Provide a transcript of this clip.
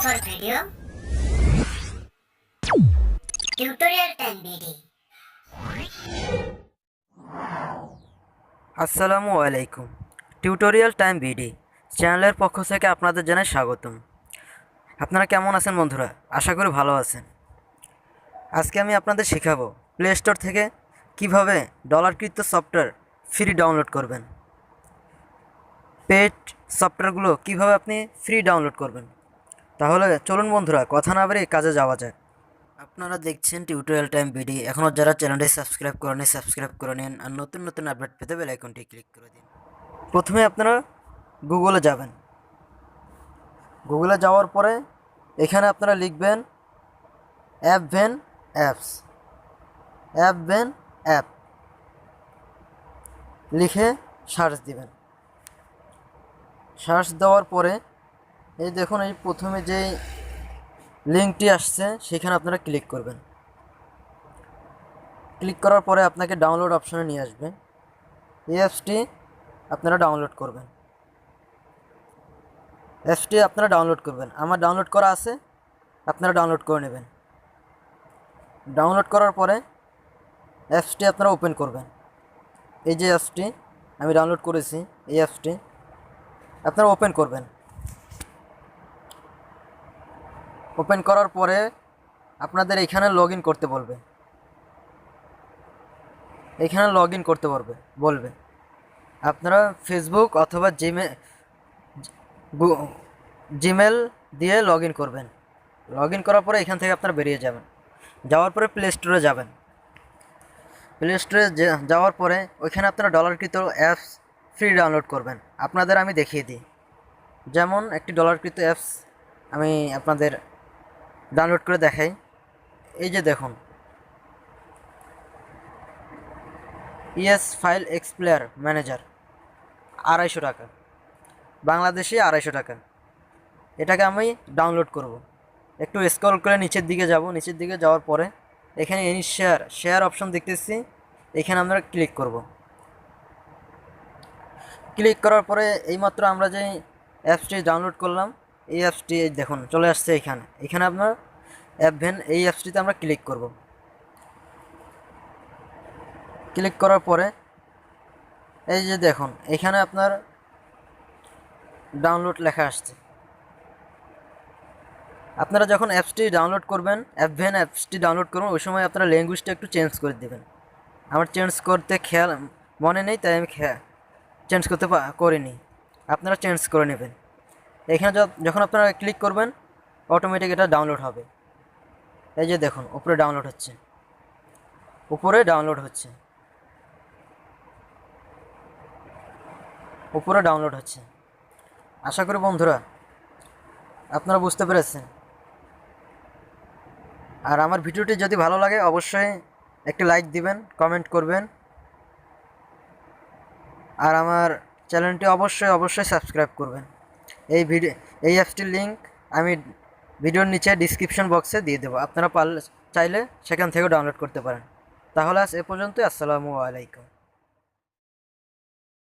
for video tutorial 10 BD. আসসালামু আলাইকুম। Tutorial time BD চ্যানেলের পক্ষ থেকে আপনাদের জানাই স্বাগতম। আপনারা কেমন আছেন বন্ধুরা? আশা করি ভালো আছেন। আজকে আমি আপনাদের শেখাবো প্লে স্টোর থেকে কিভাবে ডলারকৃত সফটওয়্যার ফ্রি ডাউনলোড করবেন। পেড সফটওয়্যারগুলো কিভাবে আপনি ফ্রি ডাউনলোড করবেন। তাহলে চলুন বন্ধুরা, কথা না বাড়িয়ে কাজে যাওয়া যাক। আপনারা দেখছেন টিউটোরিয়াল টাইম বিডি। এখনও যারা চ্যানেলটি সাবস্ক্রাইব করেনি সাবস্ক্রাইব করে নিন, আর নতুন নতুন আপডেট পেতে বেল আইকনটি ক্লিক করে দিন। প্রথমে আপনারা গুগলে যাবেন। গুগলে যাওয়ার পরে এখানে আপনারা লিখবেন অ্যাপভেন অ্যাপস, অ্যাপভেন অ্যাপ লিখে সার্চ দিবেন। সার্চ দেওয়ার পরে এই দেখুন, এই প্রথমে যে লিঙ্কটি আসছে সেখানে আপনারা ক্লিক করবেন। ক্লিক করার পরে আপনাকে ডাউনলোড অপশনে নিয়ে আসবে। এই অ্যাপসটি আপনারা ডাউনলোড করবেন। অ্যাপসটি আপনারা ডাউনলোড করবেন। আমার ডাউনলোড করা আছে, আপনারা ডাউনলোড করে নেবেন। ডাউনলোড করার পরে অ্যাপসটি আপনারা ওপেন করবেন। এই যে অ্যাপসটি আমি ডাউনলোড করেছি, এই অ্যাপসটি আপনারা ওপেন করবেন। ওপেন করার পরে আপনাদের এখানে লগ ইন করতে বলবে। এখানে লগ ইন করতে বলবে। আপনারা ফেসবুক অথবা জিমেল দিয়ে লগ ইন করবেন। লগ ইন করার পরে এখান থেকে আপনারা বেরিয়ে যাবেন। যাওয়ার পরে প্লে স্টোরে যাবেন। প্লে স্টোরে যাওয়ার পরে ওইখানে আপনারা ডলারকৃত অ্যাপস ফ্রি ডাউনলোড করবেন। আপনাদের আমি দেখিয়ে দিই। যেমন একটি ডলারকৃত অ্যাপস আমি আপনাদের ডাউনলোড করে দেখাই। এই যে দেখুন, ইএস ফাইল এক্সপ্লোরার ম্যানেজার, 250 টাকা, বাংলাদেশি 250 টাকা। এটাকে আমি ডাউনলোড করব। একটু স্ক্রল করে নিচের দিকে যাব। নিচের দিকে যাওয়ার পরে এখানে শেয়ার অপশন দেখতেছি, এখানে আমরা ক্লিক করব। ক্লিক করার পরে এইমাত্র আমরা যে অ্যাপসটি ডাউনলোড করলাম, এই অ্যাপসটি দেখুন চলে আসছে এখানে। এখানে আপনার অ্যাপভেন, এই অ্যাপসটিতে আমরা ক্লিক করব। ক্লিক করার পরে এই যে দেখুন, এখানে আপনার ডাউনলোড লেখা আসছে। আপনারা যখন অ্যাপসটি ডাউনলোড করবেন, অ্যাপভেন অ্যাপসটি ডাউনলোড করবেন, ওই সময় আপনারা ল্যাঙ্গুয়েজটা একটু চেঞ্জ করে দেবেন। আমার চেঞ্জ করতে মনে নেই, তাই আমি চেঞ্জ করতে করিনি। আপনারা চেঞ্জ করে নেবেন। এখানে যখন আপনারা ক্লিক করবেন, অটোমেটিক এটা ডাউনলোড হবে। এই যে দেখুন, উপরে ডাউনলোড হচ্ছে, উপরে ডাউনলোড হচ্ছে, উপরে ডাউনলোড হচ্ছে। আশা করি বন্ধুরা আপনারা বুঝতে পেরেছেন। আর আমার ভিডিওটি যদি ভালো লাগে অবশ্যই একটি লাইক দিবেন, কমেন্ট করবেন, আর আমার চ্যানেলটি অবশ্যই সাবস্ক্রাইব করবেন। এই অ্যাপসটির লিঙ্ক আমি ভিডিওর নিচে ডিসক্রিপশন বক্সে দিয়ে দেবো। আপনারা চাইলে সেখান থেকেও ডাউনলোড করতে পারেন। তাহলে আজ এ পর্যন্তই। আসসালামু আলাইকুম।